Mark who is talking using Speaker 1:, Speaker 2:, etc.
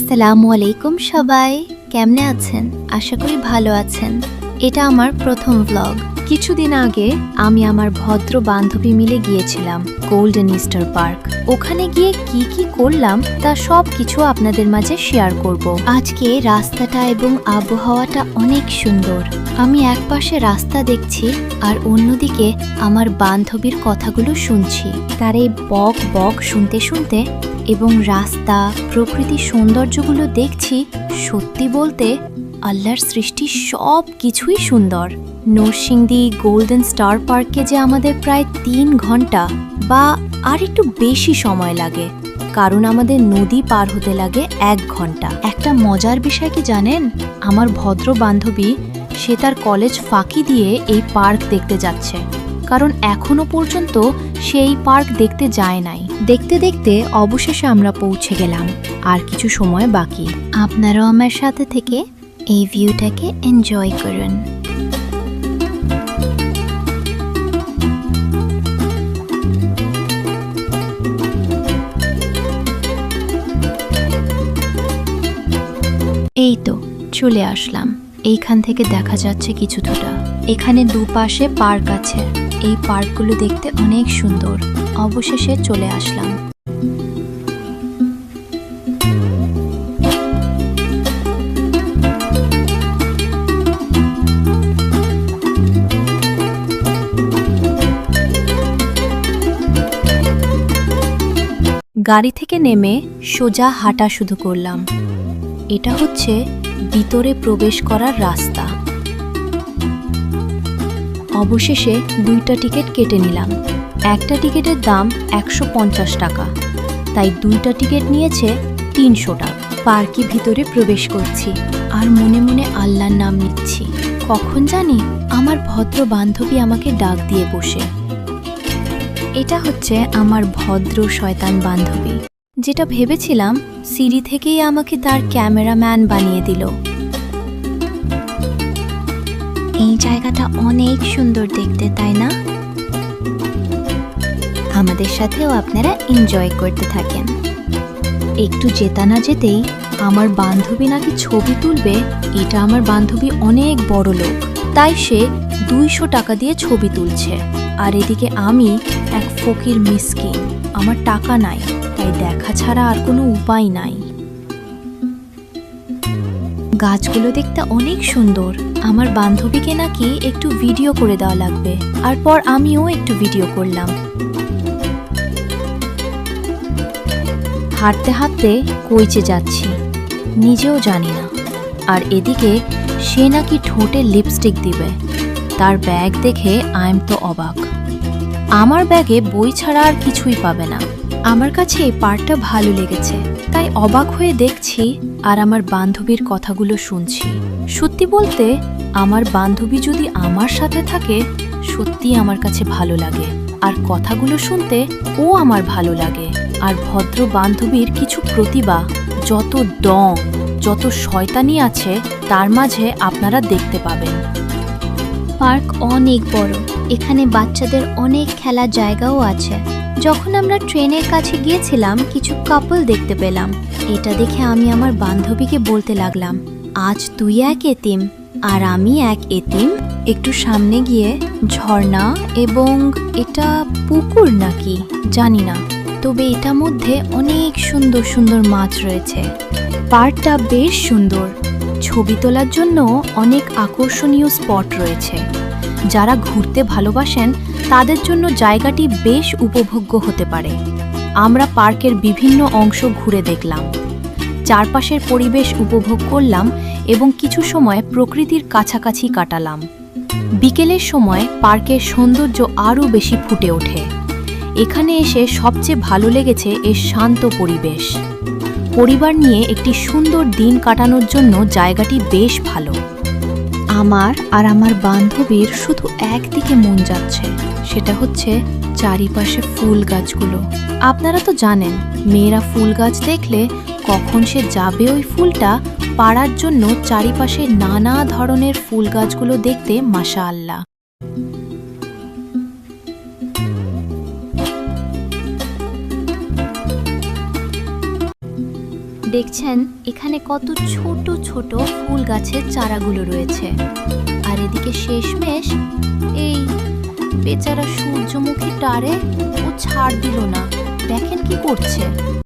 Speaker 1: আসসালামু আলাইকুম সবাই, কেমনে আছেন? আশা করি ভালো আছেন। এটা আমার প্রথম ব্লগ। কিছুদিন আগে আমি আমার ভদ্র বান্ধবী মিলে গিয়েছিলাম গোল্ডেন ইস্টার পার্ক। ওখানে গিয়ে কি কি করলাম তা সব কিছু আপনাদের মাঝে শেয়ার করব। আজকে রাস্তাটা এবং আবহাওয়াটা অনেক সুন্দর। আমি একপাশে রাস্তা দেখছি আর অন্যদিকে আমার বান্ধবীর কথাগুলো শুনছি। তার এই বক বক শুনতে শুনতে এবং রাস্তা প্রকৃতির সৌন্দর্যগুলো দেখছি। সত্যি বলতে আল্লাহর সৃষ্টি সব কিছুই সুন্দর। নরসিংদী গোল্ডেন স্টার পার্কে যে আমাদের প্রায় 3 ঘন্টা বা আর একটু বেশি সময় লাগে, কারণ আমাদের নদী পার হতে লাগে 1 ঘন্টা। একটা মজার বিষয় কি জানেন? আমার ভদ্র বান্ধবী সে তার কলেজ ফাঁকি দিয়ে এই পার্ক দেখতে যাচ্ছে, কারণ এখনো পর্যন্ত সে এই পার্ক দেখতে যায় নাই। দেখতে দেখতে অবশেষে আমরা পৌঁছে গেলাম, আর কিছু সময় বাকি। আপনারাও আমার সাথে থেকে এই ভিউটাকে এনজয় করুন। এই তো চলে আসলাম। এইখান থেকে দেখা যাচ্ছে কিছুটা। এখানে দুপাশে পার্ক আছে। এই পার্কগুলো দেখতে অনেক সুন্দর। অবশেষে চলে আসলাম। গাড়ি থেকে নেমে সোজা হাঁটা শুরু করলাম। এটা হচ্ছে ভিতরে প্রবেশ করার রাস্তা। অবশেষে 2টা টিকিট কেটে নিলাম। একটা টিকিটের দাম 150 টাকা, তাই 2টা টিকিট নিয়েছে 300 টাকা। পার্কের ভিতরে প্রবেশ করছি আর মনে মনে আল্লাহর নাম নিচ্ছি। কখন জানি আমার ভদ্র বান্ধবী আমাকে ডাক দিয়ে বসে। এটা হচ্ছে আমার ভদ্র শয়তান বান্ধবী, যেটা ভেবেছিলাম সিঁড়ি থেকেই আমাকে তার ক্যামেরাম্যান বানিয়ে দিল। এই জায়গাটা অনেক সুন্দর দেখতে, তাই না? আমাদের সাথেও আপনারা এনজয় করতে থাকেন। একটু যেতে না যেতেই আমার বান্ধবী নাকি ছবি তুলবে। এটা আমার বান্ধবী অনেক বড় লোক, তাই সে 200 টাকা দিয়ে ছবি তুলছে। আর এদিকে আমি এক ফকির মিসকিন, আমার টাকা নাই, তাই দেখা ছাড়া আর কোনো উপায় নাই। গাছগুলো দেখতে অনেক সুন্দর। আমার বান্ধবীকে নাকি একটু ভিডিও করে দেওয়া লাগবে, আর পর আমিও একটু ভিডিও করলাম। হাঁটতে হাঁটতে কইচে যাচ্ছি, নিজেও জানি না। আর এদিকে সে নাকি ঠোঁটে লিপস্টিক দিবে। তার ব্যাগ দেখে আই এম তো অবাক। আমার ব্যাগে বই ছাড়া আর কিছুই পাবে না। আমার কাছে এই পার্টটা ভালো লেগেছে, তাই অবাক হয়ে দেখছি আর আমার বান্ধবীর কথাগুলো শুনছি। সত্যি বলতে আমার বান্ধবী যদি আমার সাথে থাকে, সত্যি আমার কাছে ভালো লাগে। আর কথাগুলো শুনতে ও আমার ভালো লাগে। আর ভদ্র বান্ধবীর কিছু প্রতিভা, যত ডং, যত শয়তানি আছে তার মাঝে আপনারা দেখতে পাবেন। পার্ক অনেক বড়। এখানে বাচ্চাদের অনেক খেলার জায়গাও আছে। যখন আমরা ট্রেনের কাছে গিয়েছিলাম, কিছু কাপল দেখতে পেলাম। এটা দেখে আমি আমার বান্ধবীকে বলতে লাগলাম, আজ তুই এক এতিম আর আমি এক এতিম। একটু সামনে গিয়ে ঝর্ণা এবং এটা পুকুর নাকি জানি না, তবে এটার মধ্যে অনেক সুন্দর সুন্দর মাছ রয়েছে। পার্কটা বেশ সুন্দর। ছবি তোলার জন্য অনেক আকর্ষণীয় স্পট রয়েছে। যারা ঘুরতে ভালোবাসেন তাদের জন্য জায়গাটি বেশ উপভোগ্য হতে পারে। আমরা পার্কের বিভিন্ন অংশ ঘুরে দেখলাম, চারপাশের পরিবেশ উপভোগ করলাম এবং কিছু সময় প্রকৃতির কাছাকাছি কাটালাম। বিকেলের সময় পার্কের সৌন্দর্য আরও বেশি ফুটে ওঠে। এখানে এসে সবচেয়ে ভালো লেগেছে এর শান্ত পরিবেশ। পরিবার নিয়ে একটি সুন্দর দিন কাটানোর জন্য জায়গাটি বেশ ভালো। আমার আর আমার বান্ধবীর শুধু একদিকে মন যাচ্ছে, সেটা হচ্ছে চারিপাশে ফুল গাছগুলো। আপনারা তো জানেন, মেয়েরা ফুল গাছ দেখলে কখন সে যাবে ওই ফুলটা পাড়ার জন্য চারিপাশে নানা ধরনের ফুল গাছগুলো দেখতে মাশাআল্লাহ। দেখছেন এখানে কত ছোট ছোট ফুল গাছের চারাগুলো রয়েছে। আর এদিকে শেষমেশ এই বেচারা সূর্যমুখী টারে ও ছাড় দিল না। দেখেন কি করছে।